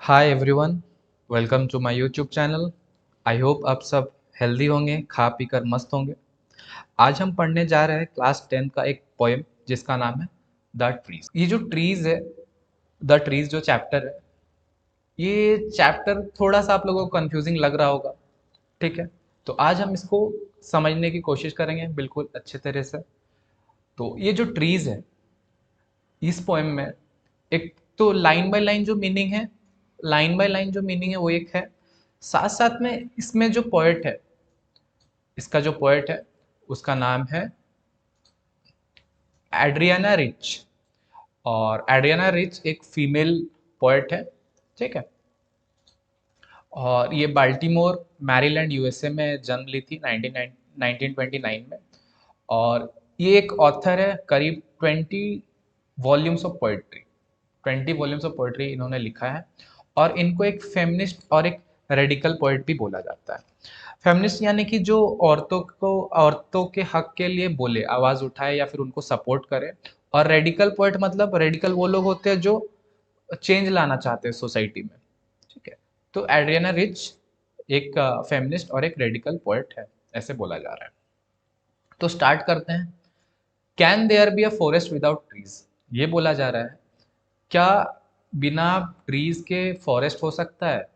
Hi everyone, welcome to my YouTube channel. I hope आप सब healthy होंगे, खा पी कर मस्त होंगे। आज हम पढ़ने जा रहे हैं क्लास 10 का एक पोएम जिसका नाम है द ट्रीज। ये जो ट्रीज है, द ट्रीज जो चैप्टर है, ये चैप्टर थोड़ा सा आप लोगों को कंफ्यूजिंग लग रहा होगा। ठीक है, तो आज हम इसको समझने की कोशिश करेंगे बिल्कुल अच्छे तरह से। तो ये जो ट्रीज है इस पोएम में, एक तो लाइन बाय लाइन जो मीनिंग है, लाइन बाय लाइन जो मीनिंग है वो एक है। साथ साथ में इसमें जो पोएट है, इसका जो पोएट है उसका नाम है एड्रियाना रिच। और एड्रियाना रिच एक फीमेल पोएट है। ठीक है, और ये बाल्टीमोर मैरीलैंड यूएसए में जन्म ली थी 1929 में। और ये एक ऑथर है, करीब 20 volumes of poetry, 20 volumes of poetry इन्होंने लिखा है। और इनको एक फेमिनिस्ट और एक रेडिकल पोइट भी बोला जाता है। फेमिनिस्ट यानी कि जो औरतों के हक के लिए बोले, आवाज उठाए या फिर उनको सपोर्ट करे। और रेडिकल पोइट मतलब रेडिकल वो लोग होते हैं जो चेंज लाना चाहते हैं सोसाइटी में। ठीक है, तो एड्रियाना रिच एक फेमिनिस्ट और एक रेडिकल पोइट है, ऐसे बोला जा रहा है। तो स्टार्ट करते हैं। Can there be a forest without trees? ये बोला जा रहा है, क्या बिना ट्रीज के फॉरेस्ट हो सकता है?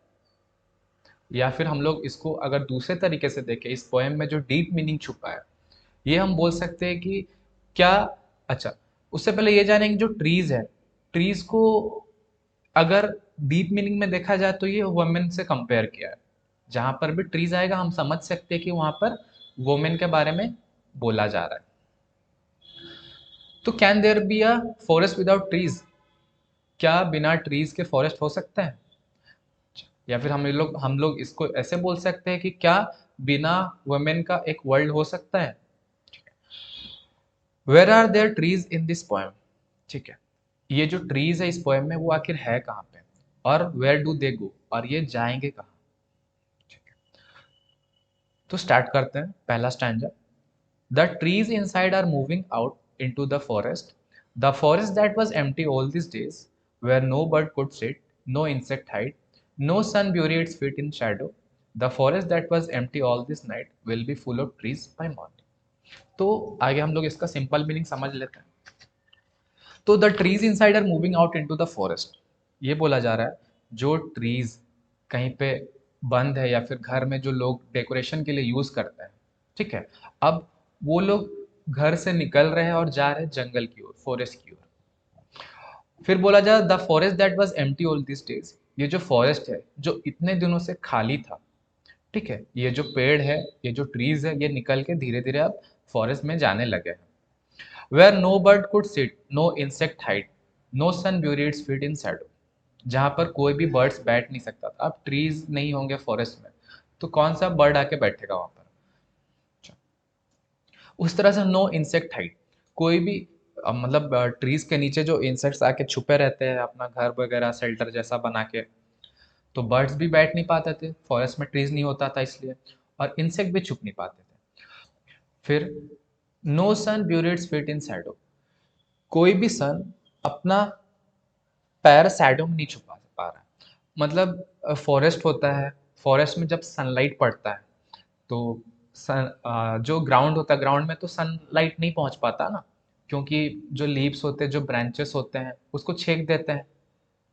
या फिर हम लोग इसको अगर दूसरे तरीके से देखें, इस पोएम में जो डीप मीनिंग छुपा है, ये हम बोल सकते हैं कि क्या, अच्छा, उससे पहले ये जानेंगे जो ट्रीज है, ट्रीज को अगर डीप मीनिंग में देखा जाए तो ये वुमेन से कंपेयर किया है। जहां पर भी ट्रीज आएगा हम समझ सकते हैं कि वहां पर वुमेन के बारे में बोला जा रहा है। तो can there be a forest without trees? क्या बिना ट्रीज के फॉरेस्ट हो सकता है? या फिर हम लोग इसको ऐसे बोल सकते हैं कि क्या बिना वुमेन का एक वर्ल्ड हो सकता है? Where are there trees in this poem? ठीक है, ये जो ट्रीज है इस पोएम में वो आखिर है कहाँ पे, और वेयर डू दे गो, और ये जाएंगे कहाँ? ठीक है, तो स्टार्ट करते हैं पहला stanza. The trees inside are moving out into the forest, the forest that was empty all these days, where no bird could sit, no insect hide, no sun bury its feet in shadow, the forest that was empty all this night will be full of trees by morning। तो आगे हम लोग इसका simple meaning समझ लेते हैं। तो the trees inside are moving out into the forest, ये बोला जा रहा है जो ट्रीज कहीं पे बंद है या फिर घर में जो लोग डेकोरेशन के लिए यूज करते हैं, ठीक है, अब वो लोग घर से निकल रहे हैं और जा रहे हैं जंगल की ओर, फॉरेस्ट की ओर। फिर बोला जा the forest that was empty all this days, ये जो फॉरेस्ट है जो इतने दिनों से खाली था, ठीक है, ये जो पेड़ है, ये जो ट्रीज है, ये निकल के धीरे धीरे अब फॉरेस्ट में जाने लगे हैं। Where no bird could sit, no insect hide, no sun bury its feet in shadow, जहाँ पर कोई भी बर्ड्स बैठ नहीं सकता था। अब ट्रीज नहीं होंगे फॉरेस्ट में तो कौन सा बर्ड आके बैठेगा वहां पर? अच्छा, उस तरह से नो इंसेक्ट हाइड, कोई भी मतलब ट्रीज के नीचे जो इंसेक्ट्स आके छुपे रहते हैं अपना घर वगैरह शेल्टर जैसा बना के, तो बर्ड्स भी बैठ नहीं पाते थे, फॉरेस्ट में ट्रीज नहीं होता था इसलिए, और इंसेक्ट भी छुप नहीं पाते थे। फिर no sun buried fit in shadow, कोई भी सन अपना पैर शैडो में नहीं छुपा पा रहा है। मतलब फॉरेस्ट होता है, फॉरेस्ट में जब सनलाइट पड़ता है तो जो ग्राउंड होता है, ग्राउंड में तो सनलाइट नहीं पहुंच पाता ना, क्योंकि जो लीव्स होते हैं, जो ब्रांचेस होते हैं उसको छेक देते हैं,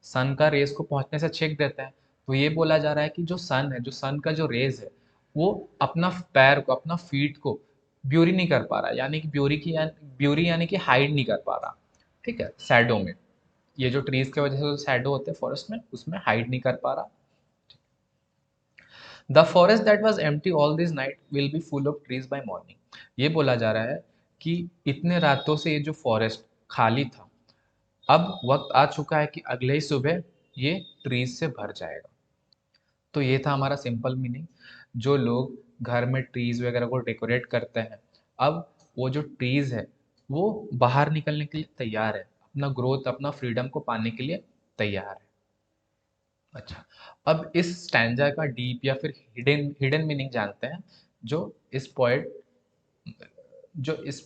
सन का रेस को पहुंचने से छेक देते हैं। तो ये बोला जा रहा है कि जो सन है, जो सन का जो रेज है, वो अपना पैर को, अपना फीट को ब्यूरी नहीं कर पा रहा, यानी कि ब्यूरी यानी कि हाइड नहीं कर पा रहा। ठीक है, शैडो में, ये जो ट्रीज की वजह से जो शैडो होते हैं फॉरेस्ट में, उसमें हाइड नहीं कर पा रहा। The forest that was empty all this night will be full of trees by morning, ये बोला जा रहा है कि इतने रातों से ये जो फॉरेस्ट खाली था, अब वक्त आ चुका है कि अगले ही सुबह ये ट्रीज से भर जाएगा। तो ये था हमारा सिंपल मीनिंग। जो लोग घर में ट्रीज वगैरह को डेकोरेट करते हैं, अब वो जो ट्रीज है वो बाहर निकलने के लिए तैयार है, अपना ग्रोथ, अपना फ्रीडम को पाने के लिए तैयार है। अच्छा, अब इस स्टैंजा का डीप या फिर हिडन हिडन मीनिंग जानते हैं, जो इस पोएट जो इस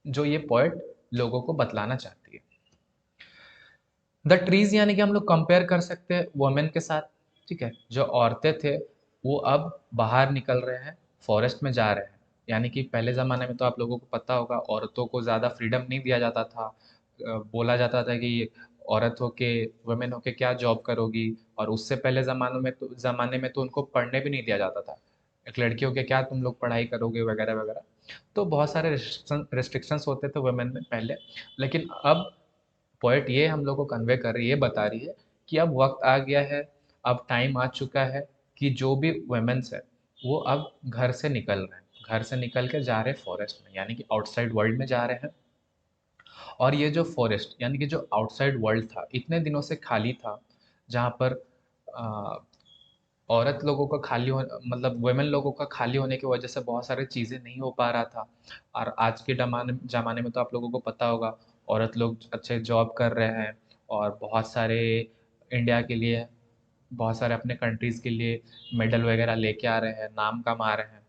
जो ये पोएट लोगों को बतलाना चाहती है। द ट्रीज यानी कि हम लोग कंपेयर कर सकते हैं वुमेन के साथ। ठीक है, जो औरतें थे वो अब बाहर निकल रहे हैं, फॉरेस्ट में जा रहे हैं। यानी कि पहले ज़माने में तो आप लोगों को पता होगा, औरतों को ज़्यादा फ्रीडम नहीं दिया जाता था। बोला जाता था कि औरत होके, वुमेन होके क्या जॉब करोगी। और उससे पहले ज़माने में तो उनको पढ़ने भी नहीं दिया जाता था। एक लड़की होके क्या तुम लोग पढ़ाई करोगे, वगैरह वगैरह। तो बहुत सारे रिस्ट्रिक्शंस होते थे वुमेन में पहले। लेकिन अब पॉइंट ये हम लोग को कन्वे कर रही है, ये बता रही है कि अब वक्त आ गया है, अब टाइम आ चुका है कि जो भी वुमेन्स है वो अब घर से निकल रहे हैं, घर से निकल के जा रहे हैं फॉरेस्ट में, यानी कि आउटसाइड वर्ल्ड में जा रहे हैं। और ये जो फॉरेस्ट यानी कि जो आउटसाइड वर्ल्ड था, इतने दिनों से खाली था, जहाँ पर आ, औरत लोगों का खाली हो, मतलब वुमेन लोगों का खाली होने की वजह से बहुत सारी चीज़ें नहीं हो पा रहा था। और आज के जमाने ज़माने में तो आप लोगों को पता होगा, औरत लोग अच्छे जॉब कर रहे हैं और बहुत सारे इंडिया के लिए, बहुत सारे अपने कंट्रीज़ के लिए मेडल वगैरह लेके आ रहे हैं, नाम कमा रहे हैं।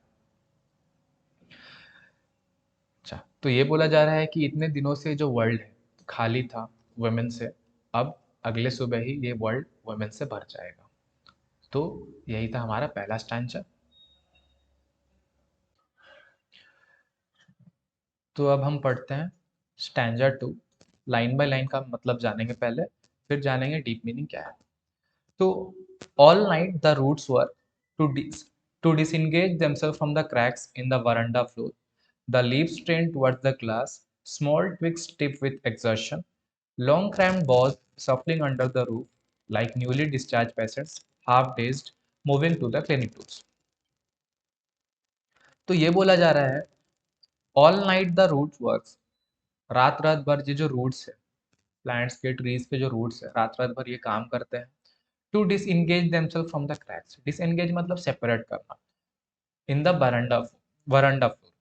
अच्छा, तो ये बोला जा रहा है कि इतने दिनों से जो वर्ल्ड है खाली था वुमेन से, अब अगले सुबह ही ये वर्ल्ड वुमेन से भर जाएगा। तो यही था हमारा पहला स्टैंजा। तो अब हम पढ़ते हैं स्टैंजा 2। लाइन बाय लाइन का मतलब जानेंगे पहले, फिर जानेंगे डीप मीनिंग क्या है। तो all night the roots were to dis to disengage themselves from the cracks in the veranda floor. The leaves strained towards the glass, small twigs stiff with exertion, long cramped boughs shuffling under the roof like newly discharged patients, half dazed, moving to the clinic doors. तो ये बोला जा रहा है all night the roots works, रात रात भर ये जो रूट्स है, प्लांट्स के, ट्रीज के जो रूट्स है, रात रात भर ये काम करते हैं। To disengage themselves from the cracks, disengage मतलब सेपरेट करना, in the veranda, veranda floor.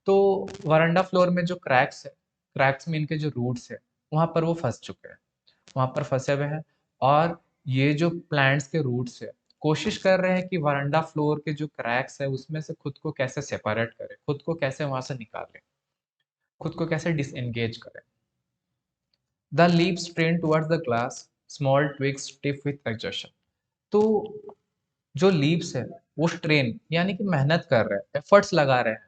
तो वरंडा फ्लोर में जो क्रैक्स है, क्रैक्स में इनके जो रूट्स है, वहां पर वो फंस चुके हैं, वहां पर फंसे हुए हैं। और ये जो प्लांट्स के रूट्स है, कोशिश कर रहे हैं कि वरंडा फ्लोर के जो क्रैक्स है उसमें से खुद को कैसे सेपरेट करें, खुद को कैसे वहां से निकालें, खुद को कैसे डिसएंगेज करें। The leaves strain towards the glass, small twigs stiff with exertion. तो जो लीव्स है वो स्ट्रेन यानी कि मेहनत कर रहे हैं, एफर्ट्स लगा रहे हैं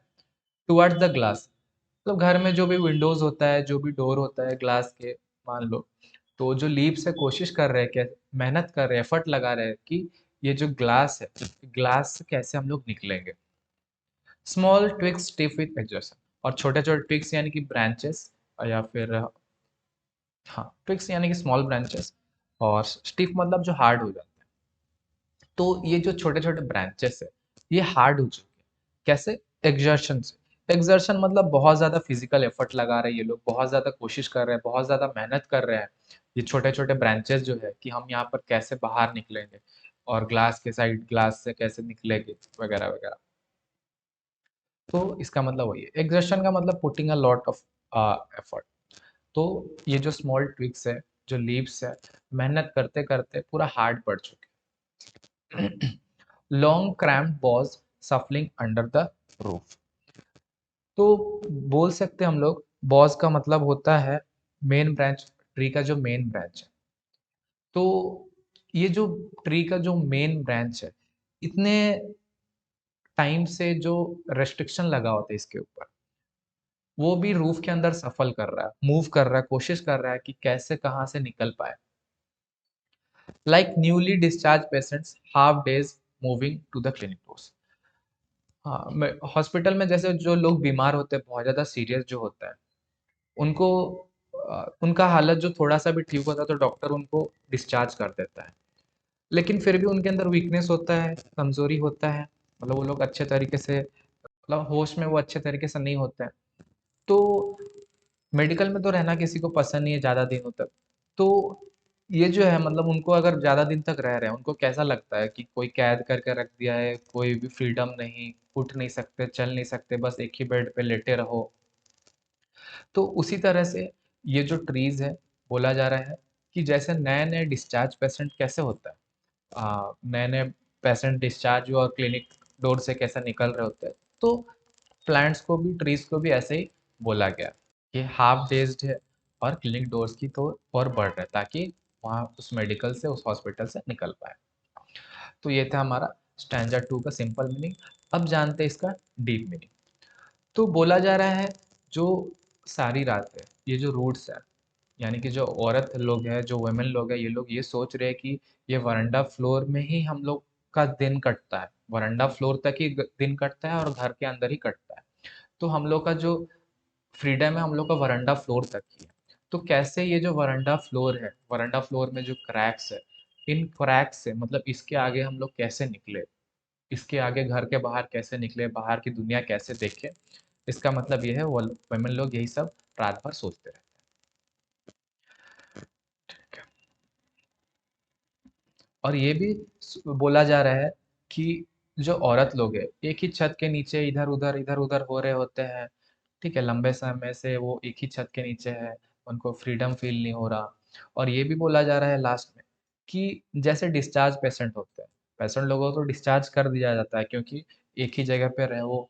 टुवर्ड्स द ग्लास। तो घर में जो भी विंडोज होता है, जो भी डोर होता है ग्लास के, मान लो, तो जो लीव्स है कोशिश कर रहे हैं, क्या मेहनत कर रहे हैं, एफर्ट लगा रहे हैं कि ये जो ग्लास है, ग्लास से कैसे हम लोग निकलेंगे। Small twigs stiff with exhaustion, और छोटे छोटे ट्विग्स यानी कि ब्रांचेस, या फिर हाँ, ट्विग्स यानी कि स्मॉल ब्रांचेस, और स्टिफ मतलब जो हार्ड हो जाता है। तो ये जो छोटे छोटे ब्रांचेस है ये हार्ड हो चुके हैं। कैसे? एग्जर्शन से। एग्जर्शन मतलब बहुत ज़्यादा फिजिकल एफर्ट लगा रहे हैं ये लोग, बहुत ज़्यादा कोशिश कर रहे हैं, बहुत ज़्यादा मेहनत कर रहे हैं। ये छोटे छोटे ब्रांचेस जो है कि हम यहाँ पर कैसे बाहर निकलेंगे, और ग्लास के साइड, ग्लास से कैसे निकलेंगे, वगैरह वगैरह। तो इसका मतलब वही है, एग्जर्शन का मतलब putting a lot of effort. तो ये जो स्मॉल ट्विक्स है, जो लीव्स है, मेहनत करते करते पूरा हार्ड पड़ चुके हैं। Long cramp boughs सफलिंग under the roof. तो बोल सकते हैं हम लोग, बॉज का मतलब होता है मेन ब्रांच, ट्री का जो मेन ब्रांच है। तो ये जो ट्री का जो मेन ब्रांच है, इतने टाइम से जो रेस्ट्रिक्शन लगा होता है इसके ऊपर, वो भी रूफ के अंदर सफल कर रहा है, मूव कर रहा है, कोशिश कर रहा है कि कैसे कहाँ से निकल पाए। Like newly discharge patients half days moving to the clinic doors. हाँ, हॉस्पिटल में जैसे जो लोग बीमार होते हैं, बहुत ज़्यादा सीरियस जो होता है, उनको उनका हालत जो थोड़ा सा भी ठीक होता है तो डॉक्टर उनको डिस्चार्ज कर देता है। लेकिन फिर भी उनके अंदर वीकनेस होता है, कमजोरी होता है, मतलब वो लोग अच्छे तरीके से, मतलब होश में वो अच्छे तरीके से नहीं होते हैं। तो मेडिकल में तो रहना किसी को पसंद नहीं है ज़्यादा दिनों तक। तो ये जो है, मतलब उनको अगर ज़्यादा दिन तक रह रहे हैं, उनको कैसा लगता है कि कोई कैद करके रख दिया है, कोई भी फ्रीडम नहीं, उठ नहीं सकते, चल नहीं सकते, बस एक ही बेड पे लेटे रहो। तो उसी तरह से ये जो ट्रीज है, बोला जा रहा है कि जैसे नए नए डिस्चार्ज पेशेंट कैसे होता है, नए नए पेशेंट डिस्चार्ज हुआ और क्लिनिक डोर से कैसे निकल रहे होते हैं, तो प्लांट्स को भी, ट्रीज को भी ऐसे ही बोला गया। ये हाफ डेज्ड है और क्लिनिक डोर्स की तो और बढ़ रहा है, ताकि वहाँ उस मेडिकल से, उस हॉस्पिटल से निकल पाए। तो ये था हमारा स्टैंजा 2 का सिंपल मीनिंग। अब जानते हैं इसका डीप मीनिंग। तो बोला जा रहा है जो सारी रात है, ये जो रूट्स है, यानी कि जो औरत लोग हैं, जो वुमेन लोग हैं, ये लोग ये सोच रहे हैं कि ये वरांडा फ्लोर में ही हम लोग का दिन कटता है, वरांडा फ्लोर तक ही दिन कटता है और घर के अंदर ही कटता है। तो हम लोग का जो फ्रीडम है, हम लोग का वरांडा फ्लोर तक ही है। तो कैसे ये जो वरांडा फ्लोर है, वरांडा फ्लोर में जो क्रैक्स है, इन क्रैक्स से मतलब इसके आगे हम लोग कैसे निकले, इसके आगे घर के बाहर कैसे निकले, बाहर की दुनिया कैसे देखे, इसका मतलब ये है वो वुमेन लोग यही सब रात भर सोचते रहते हैं। और ये भी बोला जा रहा है कि जो औरत लोग हैं एक ही छत के नीचे इधर उधर हो रहे होते हैं, ठीक है, लंबे समय से वो एक ही छत के नीचे है, उनको फ्रीडम फील नहीं हो रहा। और ये भी बोला जा रहा है लास्ट में कि जैसे डिस्चार्ज पेशेंट होते हैं, पेशेंट लोगों को डिस्चार्ज कर दिया जाता है क्योंकि एक ही जगह पे रहो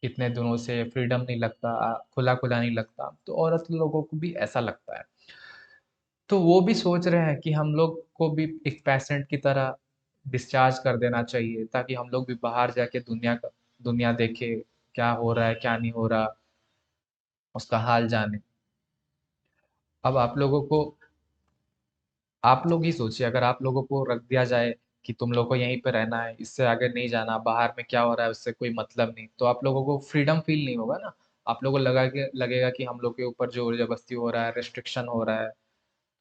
इतने दिनों से, फ्रीडम नहीं लगता, खुला खुला नहीं लगता, तो औरत लोगों को भी ऐसा लगता है। तो वो भी सोच रहे हैं कि हम लोग को भी एक पेशेंट की तरह डिस्चार्ज कर देना चाहिए ताकि हम लोग भी बाहर जाके दुनिया देखे, क्या हो रहा है क्या नहीं हो रहा, उसका हाल जाने। अब आप लोग ही सोचिए, अगर आप लोगों को रख दिया जाए कि तुम लोग को यहीं पे रहना है, इससे आगे नहीं जाना, बाहर में क्या हो रहा है उससे कोई मतलब नहीं, तो आप लोगों को फ्रीडम फील नहीं होगा ना। आप लोगों को लगेगा कि हम लोग के ऊपर जोर जबरदस्ती हो रहा है, रेस्ट्रिक्शन हो रहा है।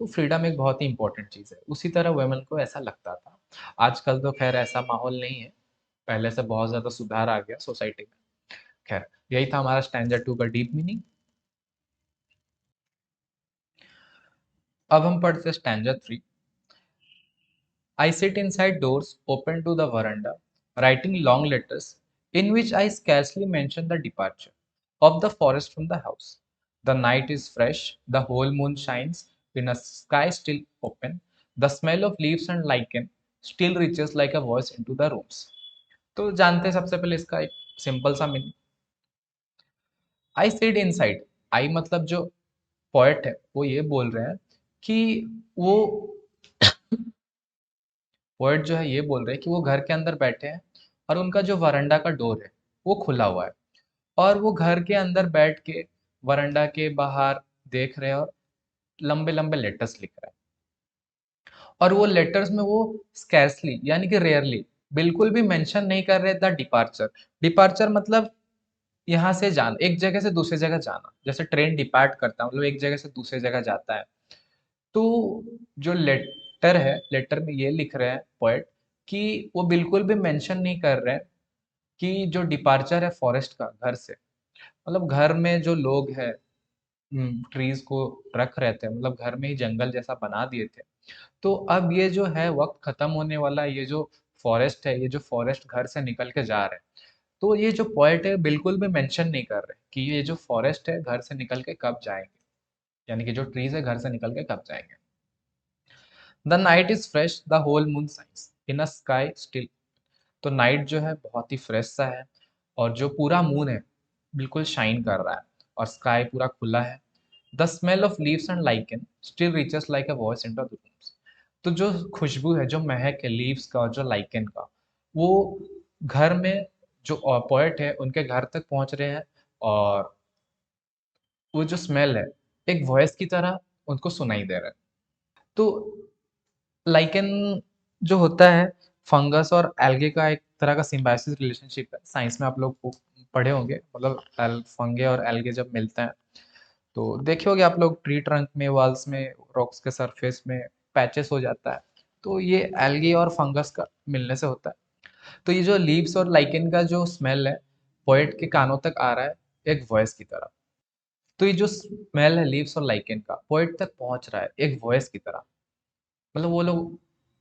तो फ्रीडम एक बहुत ही इंपॉर्टेंट चीज़ है, उसी तरह वुमेन को ऐसा लगता था। आजकल तो खैर ऐसा माहौल नहीं है, पहले से बहुत ज़्यादा सुधार आ गया सोसाइटी में। खैर, यही था हमारा स्टैंजा 2 का डीप मीनिंग। अब हम पढ़ते हैं stanza 3। I sit inside doors open to the veranda, writing long letters in which I scarcely mention the departure of the forest from the house. The night is fresh, the whole moon shines in a sky still open. The smell of leaves and lichen still reaches like a voice into the rooms. तो जानते हैं सबसे पहले इसका एक simple सा meaning. आई Sid inside, आई मतलब जो पोएट है वो ये बोल रहे हैं कि वो पोएट जो है ये बोल रहे हैं कि वो घर के अंदर बैठे हैं और उनका जो वरांडा का डोर है वो खुला हुआ है, और वो घर के अंदर बैठ के वरांडा के बाहर देख रहे हैं और लंबे लंबे लेटर्स लिख रहे हैं। और वो लेटर्स में वो स्कैर्सली यानी कि रेयरली, बिल्कुल भी मेंशन नहीं कर रहे द डिपार्चर। डिपार्चर मतलब यहाँ से जाना, एक जगह से दूसरी जगह जाना, जैसे ट्रेन डिपार्ट करता है मतलब एक जगह से दूसरी जगह जाता है। तो जो लेटर है, लेटर में ये लिख रहे हैं पोएट कि वो बिल्कुल भी मेंशन नहीं कर रहे हैं कि जो डिपार्चर है फॉरेस्ट का घर से, मतलब घर में जो लोग हैं ट्रीज को रख रहे थे, मतलब घर में ही जंगल जैसा बना दिए थे। तो अब ये जो है वक्त खत्म होने वाला है, ये जो फॉरेस्ट है, ये जो फॉरेस्ट घर से निकल के जा रहे हैं। तो ये जो पोएट है बिल्कुल भी मेंशन नहीं कर रहे कि ये जो फॉरेस्ट है घर से निकल के कब जाएंगे, यानी कि जो ट्रीज है घर से निकल के कब जाएंगे। The night is fresh, the whole moon shines in a sky still. तो नाइट जो है बहुत ही फ्रेश सा है, और जो पूरा मून है बिल्कुल शाइन कर रहा है, और स्काई पूरा खुला है। The smell of leaves and lichen still reaches like a voice into the rooms. तो जो खुशबू है, जो महक है लीव्स का और जो लाइकन का, वो घर में जो पोएट है उनके घर तक पहुंच रहे हैं, और वो जो स्मेल है एक वॉइस की तरह उनको सुनाई दे रहा है। तो लाइकेन जो होता है फंगस और एल्गे का एक तरह का सिम्बायोसिस रिलेशनशिप है, साइंस में आप लोग पढ़े होंगे, मतलब फंगे और एल्गे जब मिलते हैं तो देखे होंगे आप लोग, ट्री ट्रंक में, वाल्स में, रॉक्स के सरफेस में पैचेस हो जाता है। तो ये एल्गे और फंगस का मिलने से होता है। तो ये जो लीव्स और लाइकेन का जो स्मेल है पोएट के कानों तक आ रहा है एक वॉइस की तरह। तो ये जो स्मेल है लीव्स और लाइकेन का पोएट तक पहुंच रहा है एक वॉइस की तरह, मतलब वो लोग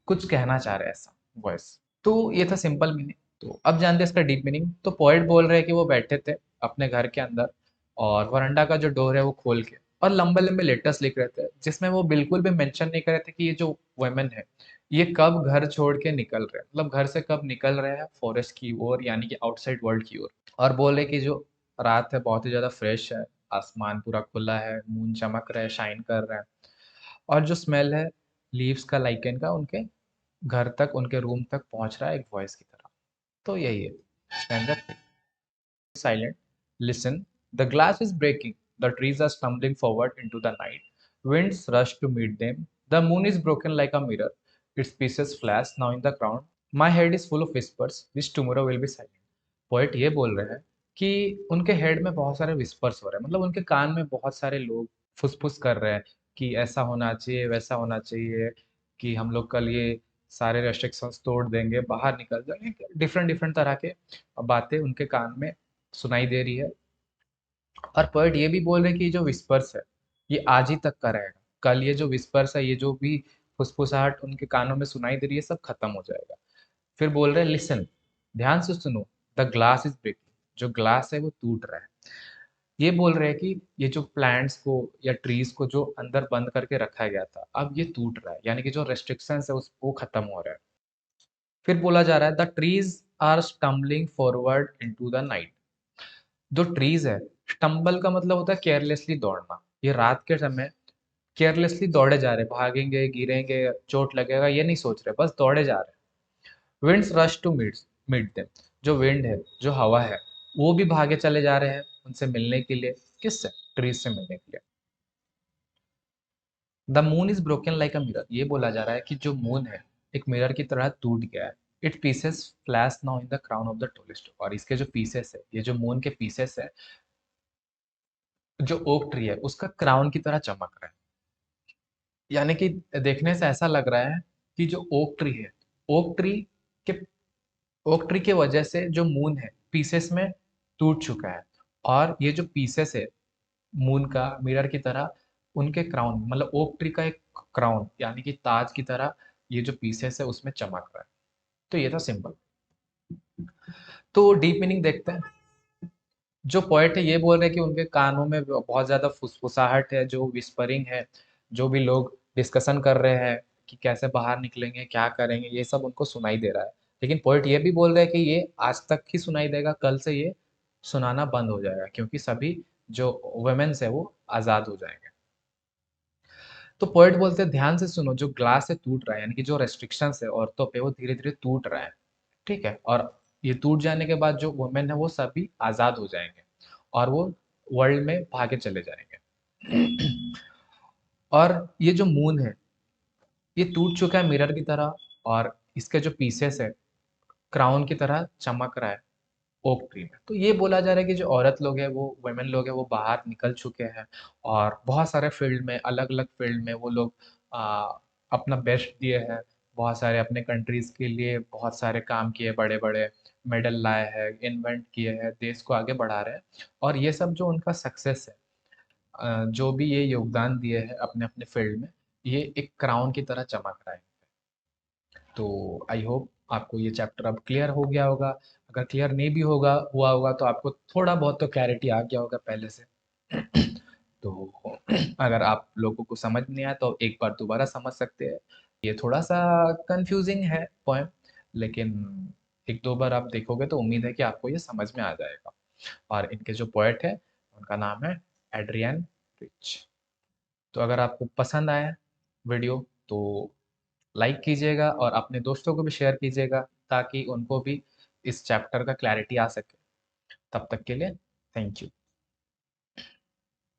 कुछ कहना चाह रहे हैं ऐसा, वॉइस। तो ये था सिंपल मीनिंग। तो अब जानते हैं इसका डीप मीनिंग। तो पोएट बोल रहे हैं कि वो बैठे थे अपने घर के अंदर, और वरांडा का जो डोर है वो खोल के और लंबे लंबे लेटर्स लिख रहे थे, जिसमें वो बिल्कुल भी मेंशन नहीं कर रहे थे कि ये जो वुमेन है ये कब घर छोड़ के निकल रहे हैं, मतलब घर से कब निकल रहे हैं फॉरेस्ट की ओर, यानी कि आउटसाइड वर्ल्ड की ओर। और बोले कि जो रात है बहुत ही ज़्यादा फ्रेश है, आसमान पूरा खुला है, मून चमक रहा है, शाइन कर रहा है, और जो स्मेल है लीव्स का लाइकेन का उनके घर तक, उनके रूम तक पहुंच रहा है एक वॉइस की तरह। तो यही है standard. Silent. Listen. The glass is breaking. The trees are stumbling forward into the night. Winds rush to meet them. The moon is broken like a mirror. Its pieces flash now in the ground. My head is full of whispers, which tomorrow will be silent. Poet ये बोल रहे हैं कि उनके head में बहुत सारे whispers हो रहे हैं, मतलब उनके कान में बहुत सारे लोग फुसफुस कर रहे हैं कि ऐसा होना चाहिए, वैसा होना चाहिए, कि हम लोग कल ये सारे रेस्ट्रिक्शंस तोड़ देंगे, बाहर निकल जाएंगे। डिफरेंट डिफरेंट तरह के बातें उनके कान में सुनाई दे रही है। और पोएट ये भी बोल रहे हैं कि ये जो विस्पर्स है ये आज ही तक का रहेगा, कल ये जो विस्पर्स है, ये जो भी फुसफुसाहट उनके कानों में सुनाई दे रही है, सब खत्म हो जाएगा। फिर बोल रहे हैं लिसन, ध्यान से सुनो, द ग्लास इज ब्रेकिंग, जो ग्लास है वो टूट रहा है। ये बोल रहे हैं कि ये जो प्लांट्स को या ट्रीज को जो अंदर बंद करके रखा गया था, अब ये टूट रहा है, यानी कि जो रेस्ट्रिक्शंस है उस वो खत्म हो रहा है। फिर बोला जा रहा है the trees are stumbling forward into the night. जो ट्रीज है, स्टम्बल का मतलब होता है केयरलेसली दौड़ना। ये रात के समय केयरलेसली दौड़े जा रहे, भागेंगे, गिरेंगे, चोट लगेगा, ये नहीं सोच रहे, बस दौड़े जा रहे। Winds rush to meet them. जो विंड है, जो हवा है, वो भी भागे चले जा रहे हैं उनसे मिलने के लिए। किससे? ट्रीज से मिलने के लिए। The moon is broken like a mirror. ये बोला जा रहा है कि जो मून है एक मिरर की तरह टूट गया है। It pieces flash now in the crown of the tallest. और इसके जो पीसेस है, ये जो मून के पीसेस है, जो ओक ट्री है उसका क्राउन की तरह चमक रहा है। यानी कि देखने से ऐसा लग रहा है कि जो ओक ट्री है, ओक ट्री के ओक ट्री की वजह से जो मून है पीसेस में टूट चुका है। और ये जो पीसेस है मून का मिरर की तरह, उनके क्राउन, मतलब ओक ट्री का एक क्राउन यानी कि ताज की तरह, ये जो पीसेस है उसमें चमक रहा है। तो ये था सिंपल। तो डीप मीनिंग देखते हैं। जो पोएट है ये बोल रहे हैं कि उनके कानों में बहुत ज्यादा फुसफुसाहट है, जो विस्परिंग है, जो भी लोग डिस्कशन कर रहे हैं कि कैसे बाहर निकलेंगे, क्या करेंगे, ये सब उनको सुनाई दे रहा है। लेकिन पोएट ये भी बोल रहे हैं कि ये आज तक ही सुनाई देगा, कल से ये सुनाना बंद हो जाएगा, क्योंकि सभी जो वुमेन्स है वो आजाद हो जाएंगे। तो पोएट बोलते हैं ध्यान से सुनो, जो ग्लास है टूट रहा है, यानी कि जो रेस्ट्रिक्शंस है औरतों पे वो धीरे धीरे टूट रहा है। ठीक है, और ये टूट जाने के बाद जो वुमेन है वो सभी आजाद हो जाएंगे और वो वर्ल्ड में भागे चले जाएंगे। और ये जो मून है ये टूट चुका है मिरर की तरह, और इसके जो पीसेस है क्राउन की तरह चमक रहा है ओक ट्री में। तो ये बोला जा रहा है कि जो औरत लोग हैं, वो वुमेन लोग हैं, वो बाहर निकल चुके हैं और बहुत सारे फील्ड में, अलग अलग फील्ड में वो लोग आ, अपना बेस्ट दिए हैं। बहुत सारे अपने कंट्रीज के लिए बहुत सारे काम किए, बड़े बड़े मेडल लाए हैं, इन्वेंट किए हैं, देश को आगे बढ़ा रहे हैं। और ये सब जो उनका सक्सेस है, जो भी ये योगदान दिए हैं अपने अपने फील्ड में, ये एक क्राउन की तरह चमक रहा है। तो आई होप आपको ये चैप्टर अब क्लियर हो गया होगा। अगर क्लियर नहीं भी होगा हुआ होगा तो आपको थोड़ा बहुत तो क्लैरिटी आ गया होगा पहले से। तो अगर आप लोगों को समझ नहीं आया तो एक बार दोबारा समझ सकते हैं। ये थोड़ा सा कंफ्यूजिंग है पोएम, लेकिन एक दो बार आप देखोगे तो उम्मीद है कि आपको ये समझ में आ जाएगा। और इनके जो पोएट है उनका नाम है एड्रियन रिच। तो अगर आपको पसंद आया वीडियो तो लाइक कीजिएगा और अपने दोस्तों को भी शेयर कीजिएगा, ताकि उनको भी इस चैप्टर का क्लैरिटी आ सके। तब तक के लिए थैंक यू।